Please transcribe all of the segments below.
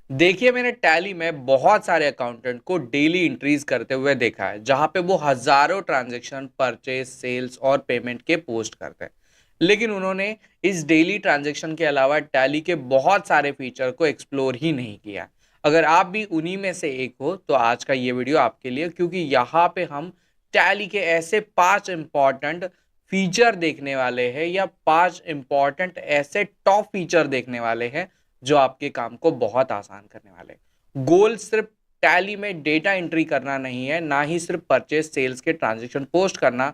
देखिए, मैंने टैली में बहुत सारे अकाउंटेंट को डेली एंट्रीज करते हुए देखा है, जहां पे वो हजारों ट्रांजैक्शन, परचेज, सेल्स और पेमेंट के पोस्ट करते हैं। लेकिन उन्होंने इस डेली ट्रांजैक्शन के अलावा टैली के बहुत सारे फीचर को एक्सप्लोर ही नहीं किया। अगर आप भी उन्हीं में से एक हो तो आज का ये वीडियो आपके लिए, क्योंकि यहाँ पे हम टैली के ऐसे 5 इंपॉर्टेंट फीचर देखने वाले हैं, या 5 इंपॉर्टेंट ऐसे टॉप फीचर देखने वाले हैं जो आपके काम को बहुत आसान करने वाले। गोल सिर्फ टैली में डेटा एंट्री करना नहीं है, ना ही सिर्फ परचेज सेल्स के ट्रांजेक्शन पोस्ट करना,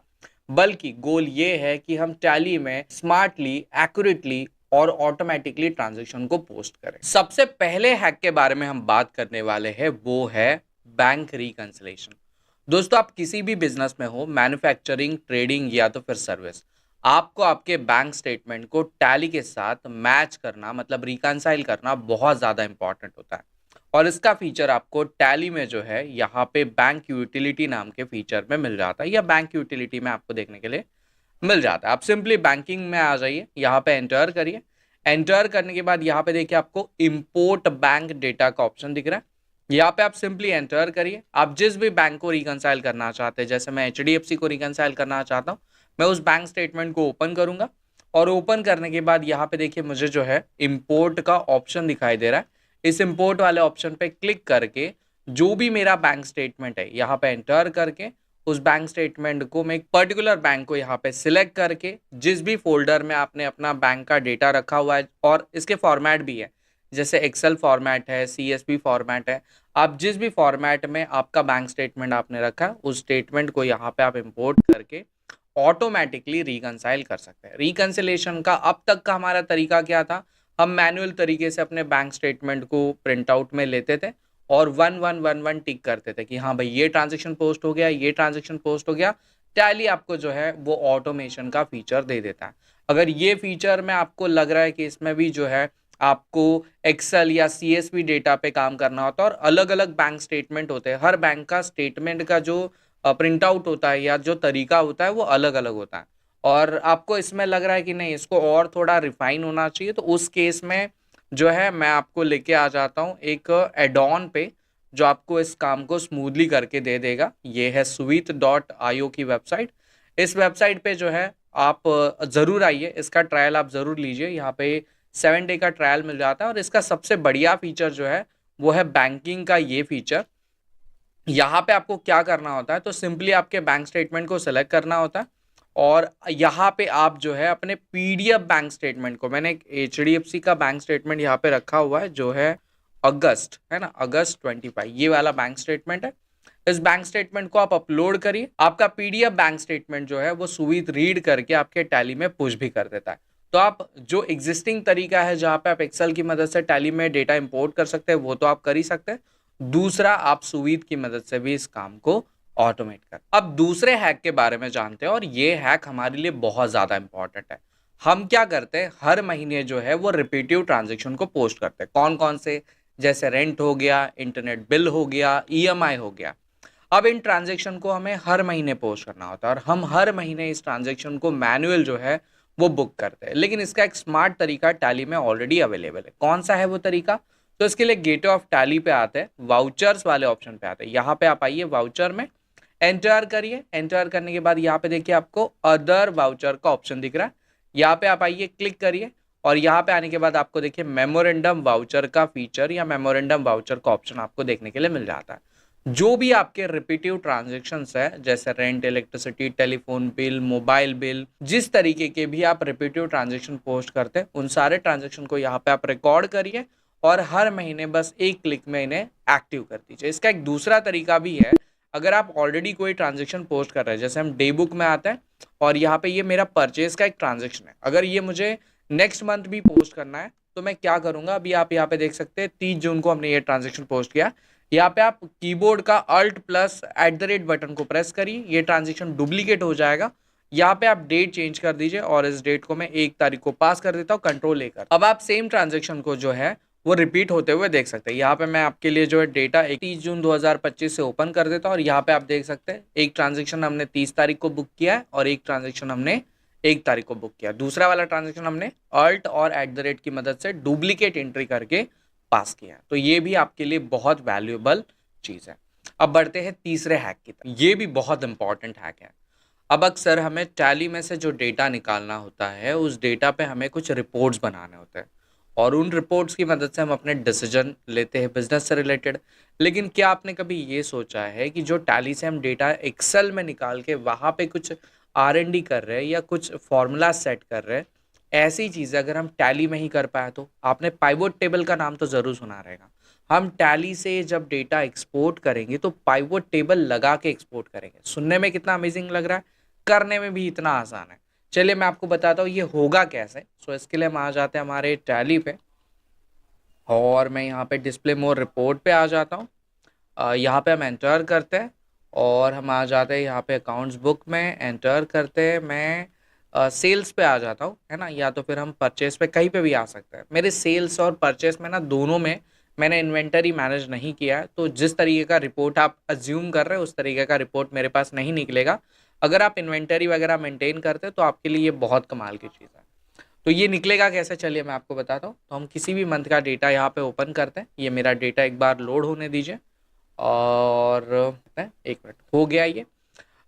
बल्कि गोल ये है कि हम टैली में स्मार्टली, एक्यूरेटली और ऑटोमेटिकली ट्रांजेक्शन को पोस्ट करें। सबसे पहले हैक के बारे में हम बात करने वाले हैं, वो है बैंक रिकंसिलेशन। दोस्तों, आप किसी भी बिजनेस में हो, मैन्युफैक्चरिंग, ट्रेडिंग या तो फिर सर्विस, आपको आपके बैंक स्टेटमेंट को टैली के साथ मैच करना, मतलब रिकंसाइल करना बहुत ज़्यादा इंपॉर्टेंट होता है। और इसका फीचर आपको टैली में जो है यहाँ पे बैंक यूटिलिटी नाम के फीचर में मिल जाता है, या बैंक यूटिलिटी में आपको देखने के लिए मिल जाता है। आप सिंपली बैंकिंग में आ जाइए, यहाँ पे एंटर करिए। एंटर करने के बाद यहाँ पे देखिए आपको इंपोर्ट बैंक डेटा का ऑप्शन दिख रहा है। यहाँ पे आप सिंपली एंटर करिए, आप जिस भी बैंक को रिकंसाइल करना चाहते हैं। जैसे मैं HDFC को रिकंसाइल करना चाहता हूँ, मैं उस बैंक स्टेटमेंट को ओपन करूंगा। और ओपन करने के बाद यहाँ पे देखिए मुझे जो है इंपोर्ट का ऑप्शन दिखाई दे रहा है। इस इंपोर्ट वाले ऑप्शन पे क्लिक करके जो भी मेरा बैंक स्टेटमेंट है यहाँ पे एंटर करके, उस बैंक स्टेटमेंट को मैं एक पर्टिकुलर बैंक को यहाँ पे सिलेक्ट करके, जिस भी फोल्डर में आपने अपना बैंक का डेटा रखा हुआ है, और इसके फॉर्मेट भी है, जैसे एक्सेल फॉर्मेट है, CSV फॉर्मेट है, आप जिस भी फॉर्मेट में आपका बैंक स्टेटमेंट आपने रखा है, उस स्टेटमेंट को यहाँ पे आप इंपोर्ट करके ऑटोमेटिकली रिकंसाइल कर सकते हैं। रिकंसिलेशन का अब तक का हमारा तरीका क्या था? हम मैनुअल तरीके से अपने बैंक स्टेटमेंट को प्रिंट आउट में लेते थे और 1111 टिक करते थे कि हाँ भाई, ये ट्रांजेक्शन पोस्ट हो गया, ये ट्रांजेक्शन पोस्ट हो गया। टैली आपको जो है वो ऑटोमेशन का फीचर दे देता है। अगर ये फीचर में आपको लग रहा है कि इसमें भी जो है आपको एक्सेल या CSV डेटा पे काम करना होता है, और अलग अलग बैंक स्टेटमेंट होते हैं, हर बैंक का स्टेटमेंट का जो प्रिंट आउट होता है या जो तरीका होता है वो अलग अलग होता है, और आपको इसमें लग रहा है कि नहीं, इसको और थोड़ा रिफाइन होना चाहिए, तो उस केस में जो है मैं आपको लेके आ जाता हूँ एक एडॉन पे, जो आपको इस काम को स्मूथली करके दे देगा। ये है Sweet.io की वेबसाइट। इस वेबसाइट पे जो है आप ज़रूर आइए, इसका ट्रायल आप ज़रूर लीजिए। यहाँ पे 7 डे का ट्रायल मिल जाता है, और इसका सबसे बढ़िया फीचर जो है वो है बैंकिंग का ये फीचर। यहाँ पे आपको क्या करना होता है, तो सिंपली आपके बैंक स्टेटमेंट को सिलेक्ट करना होता है, और यहाँ पे आप जो है अपने PDF बैंक स्टेटमेंट को, मैंने एक HDFC का बैंक स्टेटमेंट यहाँ पे रखा हुआ है, जो है अगस्त, है ना, अगस्त 25, ये वाला बैंक स्टेटमेंट है। इस बैंक स्टेटमेंट को आप अपलोड करिए। आपका PDF बैंक स्टेटमेंट जो है वो सुविध रीड करके आपके टैली में पुश भी कर देता है। तो आप जो एग्जिस्टिंग तरीका है जहाँ पे आप एक्सेल की मदद से टैली में डेटा इंपोर्ट कर सकते हैं, वो तो आप कर ही सकते हैं। दूसरा, आप सुविध की मदद से भी इस काम को ऑटोमेट कर। अब दूसरे हैक के बारे में जानते हैं, और ये हैक हमारे लिए बहुत ज्यादा इंपॉर्टेंट है। हम क्या करते हैं, हर महीने जो है वो रिपीटिव ट्रांजेक्शन को पोस्ट करते हैं। कौन कौन से? जैसे रेंट हो गया, इंटरनेट बिल हो गया, EMI हो गया। अब इन ट्रांजेक्शन को हमें हर महीने पोस्ट करना होता है, और हम हर महीने इस ट्रांजेक्शन को मैनुअल जो है वो बुक करते हैं। लेकिन इसका एक स्मार्ट तरीका टैली में ऑलरेडी अवेलेबल है। कौन सा है वो तरीका? तो इसके लिए गेटवे ऑफ टैली पे आते हैं, वाउचर्स वाले ऑप्शन पे आते हैं। यहाँ पे आप आइए, वाउचर में एंटर करिए। एंटर करने के बाद यहाँ पे देखिए आपको अदर वाउचर का ऑप्शन दिख रहा है। यहाँ पे आप आइए, क्लिक करिए, और यहाँ पे आने के बाद आपको देखिए मेमोरेंडम वाउचर का फीचर या मेमोरेंडम वाउचर का ऑप्शन आपको देखने के लिए मिल जाता है। जो भी आपके रिपीटिव ट्रांजेक्शन्स है, जैसे rent, electricity, telephone bill, mobile bill, जिस तरीके के भी आप रिपीटिव ट्रांजेक्शन पोस्ट करते हैं, उन सारे ट्रांजेक्शन को यहाँ पे आप रिकॉर्ड करिए, और हर महीने बस एक क्लिक में इन्हें एक्टिव कर दीजिए। इसका एक दूसरा तरीका भी है। अगर आप ऑलरेडी कोई ट्रांजेक्शन पोस्ट कर रहे हैं, जैसे हम डे बुक में आते हैं, और यहाँ पे ये मेरा परचेज का एक ट्रांजेक्शन है, अगर ये मुझे नेक्स्ट मंथ भी पोस्ट करना है, तो मैं क्या करूंगा, अभी आप यहाँ पे देख सकते हैं 30 जून को हमने ये ट्रांजेक्शन पोस्ट किया। यहाँ पे आप कीबोर्ड का Alt+@ बटन को प्रेस करिए, ये ट्रांजेक्शन डुप्लीकेट हो जाएगा। यहाँ पे आप डेट चेंज कर दीजिए, और इस डेट को मैं 1 तारीख को पास कर देता हूँ, कंट्रोल लेकर। अब आप सेम ट्रांजेक्शन को जो है वो रिपीट होते हुए देख सकते हैं। यहाँ पे मैं आपके लिए जो है डेटा 31 जून 2025 से ओपन कर देता हूँ, और यहाँ पे आप देख सकते हैं एक ट्रांजेक्शन हमने 30 तारीख को बुक किया है, और एक ट्रांजेक्शन हमने 1 तारीख को बुक किया। दूसरा वाला ट्रांजेक्शन हमने Alt और @ की मदद से डुप्लीकेट एंट्री करके पास किया है। तो ये भी आपके लिए बहुत वैल्यूएबल चीज़ है। अब बढ़ते हैं तीसरे हैक की तरफ। ये भी बहुत इंपॉर्टेंट हैक है। अब अक्सर हमें टैली में से जो डेटा निकालना होता है, उस डेटा पे हमें कुछ रिपोर्ट्स बनाने होते हैं और उन रिपोर्ट्स की मदद से हम अपने डिसीजन लेते हैं बिजनेस से रिलेटेड। लेकिन क्या आपने कभी ये सोचा है कि जो टैली से हम डेटा एक्सेल में निकाल के वहाँ पे कुछ R&D कर रहे हैं या कुछ फॉर्मूला सेट कर रहे हैं, ऐसी चीज़ें अगर हम टैली में ही कर पाए तो? आपने पाइवोट टेबल का नाम तो ज़रूर सुना रहेगा। हम टैली से जब डेटा एक्सपोर्ट करेंगे तो पाइवोट टेबल लगा के एक्सपोर्ट करेंगे। सुनने में कितना अमेजिंग लग रहा है, करने में भी इतना आसान है। चलिए मैं आपको बताता हूँ ये होगा कैसे। सो इसके लिए हम आ जाते हैं हमारे टैली पे और मैं यहाँ पे डिस्प्ले मोर रिपोर्ट पे आ जाता हूँ। यहाँ पे हम एंटर करते हैं और हम आ जाते हैं यहाँ पे अकाउंट्स बुक में एंटर करते हैं। मैं सेल्स पे आ जाता हूँ, है ना, या तो फिर हम परचेस पे कहीं पे भी आ सकते हैं। मेरे सेल्स और परचेस में ना दोनों में मैंने इन्वेंटरी मैनेज नहीं किया है, तो जिस तरीके का रिपोर्ट आप अज्यूम कर रहे हैं उस तरीके का रिपोर्ट मेरे पास नहीं निकलेगा। अगर आप इन्वेंटरी वगैरह मेंटेन करते हैं तो आपके लिए ये बहुत कमाल की चीज़ है। तो ये निकलेगा कैसे, चलिए मैं आपको बताता हूँ। तो हम किसी भी मंथ का डेटा यहाँ पे ओपन करते हैं। ये मेरा डेटा एक बार लोड होने दीजिए और एक मिनट हो गया ये।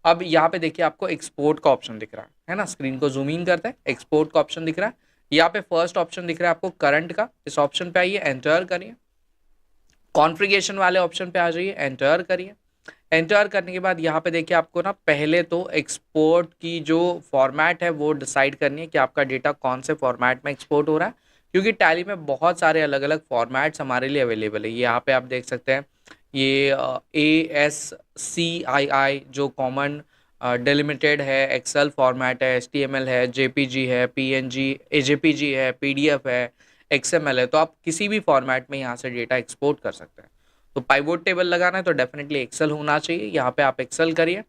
अब यहाँ पे देखिए आपको एक्सपोर्ट का ऑप्शन दिख रहा है ना। स्क्रीन को जूम इन करते हैं, एक्सपोर्ट का ऑप्शन दिख रहा है। यहाँ पे फर्स्ट ऑप्शन दिख रहा है आपको करंट का, इस ऑप्शन पे आइए, एंटर करिए। कॉन्फ़िगरेशन वाले ऑप्शन पे आ जाइए, एंटर करिए। एंटर करने के बाद यहाँ पे देखिए आपको ना पहले तो एक्सपोर्ट की जो फॉर्मेट है वो डिसाइड करनी है कि आपका डेटा कौन से फॉर्मेट में एक्सपोर्ट हो रहा है, क्योंकि टैली में बहुत सारे अलग अलग फॉर्मेट्स हमारे लिए अवेलेबल है। ये यहाँ पे आप देख सकते हैं, ये ASCII जो कॉमन डिलिमिटेड है, एक्सेल फॉर्मेट है, HTML है, JPG है, PNG AJPG है, PDF है, XML है। तो आप किसी भी फॉर्मेट में यहाँ से डेटा एक्सपोर्ट कर सकते हैं। तो पाइवोट टेबल लगाना है तो डेफिनेटली एक्सेल होना चाहिए। यहाँ पे आप एक्सेल करिए।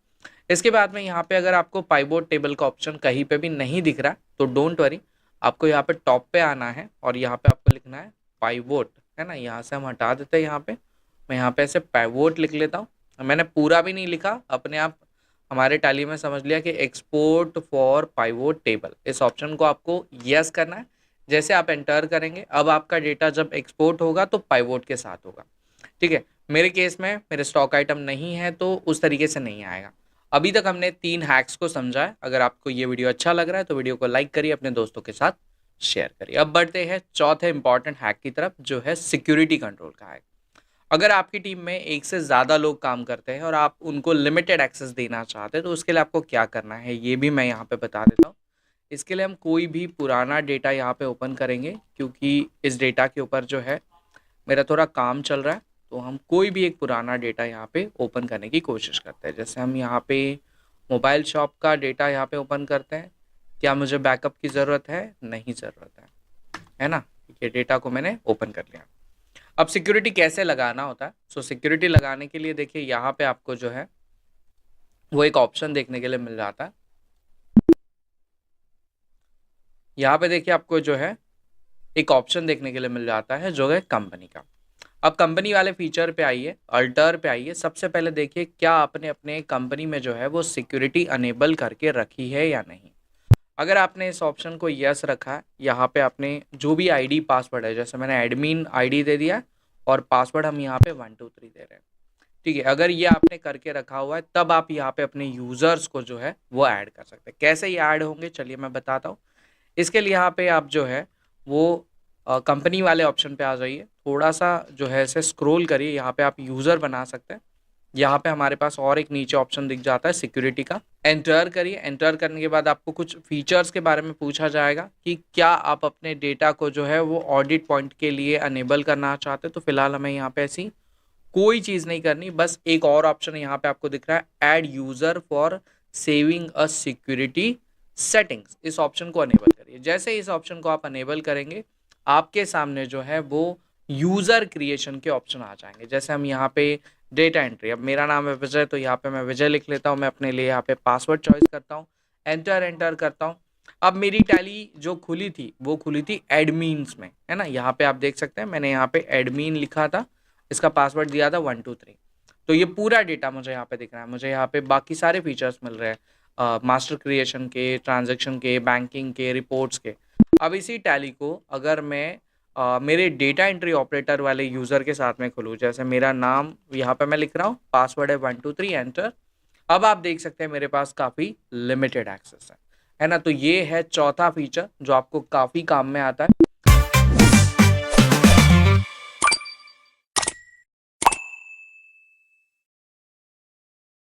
इसके बाद में यहाँ पे अगर आपको पाइवोट टेबल का ऑप्शन कहीं पे भी नहीं दिख रहा तो डोंट वरी, आपको यहाँ पे टॉप पे आना है और यहाँ पे आपको लिखना है पाइवोट, है ना। यहाँ से हम हटा देते हैं। यहाँ पे मैं यहाँ पे ऐसे पाइवोट लिख लेता हूँ। मैंने पूरा भी नहीं लिखा, अपने आप हमारे टैली में समझ लिया कि एक्सपोर्ट फॉर पाइवोट टेबल, इस ऑप्शन को आपको यस करना है। जैसे आप एंटर करेंगे अब आपका डेटा जब एक्सपोर्ट होगा तो पाइवोट के साथ होगा, ठीक है। मेरे केस में मेरे स्टॉक आइटम नहीं है तो उस तरीके से नहीं आएगा। अभी तक हमने 3 हैक्स को समझा है। अगर आपको ये वीडियो अच्छा लग रहा है तो वीडियो को लाइक करिए, अपने दोस्तों के साथ शेयर करिए। अब बढ़ते हैं चौथे इंपॉर्टेंट हैक की तरफ, जो है सिक्योरिटी कंट्रोल का हैक। अगर आपकी टीम में एक से ज़्यादा लोग काम करते हैं और आप उनको लिमिटेड एक्सेस देना चाहते हैं तो उसके लिए आपको क्या करना है ये भी मैं यहाँ पे बता देता हूँ। इसके लिए हम कोई भी पुराना डेटा यहाँ पे ओपन करेंगे, क्योंकि इस डेटा के ऊपर जो है मेरा थोड़ा काम चल रहा है। तो हम कोई भी एक पुराना डेटा यहाँ पे ओपन करने की कोशिश करते हैं। जैसे हम यहाँ पे मोबाइल शॉप का डेटा यहाँ पे ओपन करते हैं। क्या मुझे बैकअप की ज़रूरत है? नहीं ज़रूरत है ना। ये डेटा को मैंने ओपन कर लिया। अब सिक्योरिटी कैसे लगाना होता है? सो सिक्योरिटी लगाने के लिए देखिए यहाँ पे आपको जो है वो एक ऑप्शन देखने के लिए मिल जाता है। यहाँ पे देखिए आपको जो है एक ऑप्शन देखने के लिए मिल जाता है जो है कंपनी का। अब कंपनी वाले फीचर पे आइए, अल्टर पे आइए। सबसे पहले देखिए क्या आपने अपने कंपनी में जो है वो सिक्योरिटी अनेबल करके रखी है या नहीं। अगर आपने इस ऑप्शन को यस रखा है, यहाँ पे आपने जो भी आईडी पासवर्ड है, जैसे मैंने एडमिन आईडी दे दिया और पासवर्ड हम यहाँ पे 123 दे रहे हैं, ठीक है। अगर ये आपने करके रखा हुआ है तब आप यहाँ पे अपने यूजर्स को जो है वो ऐड कर सकते हैं। कैसे ये ऐड होंगे चलिए मैं बताता हूँ। इसके लिए यहाँ पे आप जो है वो कंपनी वाले ऑप्शन पे आ जाइए, थोड़ा सा जो है इसे स्क्रॉल करिए, यहाँ पे आप यूज़र बना सकते हैं। यहाँ पे हमारे पास और एक नीचे ऑप्शन दिख जाता है सिक्योरिटी का, एंटर करिए। एंटर करने के बाद आपको कुछ फीचर्स के बारे में पूछा जाएगा कि क्या आप अपने डेटा को जो है वो ऑडिट पॉइंट के लिए अनेबल करना चाहते हैं। तो फिलहाल हमें यहाँ पे ऐसी कोई चीज़ नहीं करनी। बस एक और ऑप्शन यहाँ पे आपको दिख रहा है, add user for saving a security settings, इस ऑप्शन को अनेबल करिए। जैसे इस ऑप्शन को आप अनेबल करेंगे आपके सामने जो है वो यूज़र क्रिएशन के ऑप्शन आ जाएंगे। जैसे हम यहाँ पे डेटा एंट्री, अब मेरा नाम है विजय तो यहाँ पे मैं विजय लिख लेता हूँ। मैं अपने लिए यहाँ पे पासवर्ड चॉइस करता हूँ, एंटर करता हूँ। अब मेरी टैली जो खुली थी वो खुली थी एडमीन्स में, है ना। यहाँ पे आप देख सकते हैं मैंने यहाँ पे एडमीन लिखा था, इसका पासवर्ड दिया था 123। तो ये पूरा डेटा मुझे यहाँ पे दिख रहा है। मुझे यहाँ पे बाकी सारे फीचर्स मिल रहे हैं, मास्टर क्रिएशन के, ट्रांजैक्शन के, बैंकिंग के, रिपोर्ट्स के। अब इसी टैली को अगर मैं मेरे डेटा एंट्री ऑपरेटर वाले यूज़र के साथ में खुलूँ, जैसे मेरा नाम यहाँ पे मैं लिख रहा हूँ, पासवर्ड है 123 एंटर। अब आप देख सकते हैं मेरे पास काफ़ी लिमिटेड एक्सेस है ना। तो ये है चौथा फीचर जो आपको काफ़ी काम में आता है।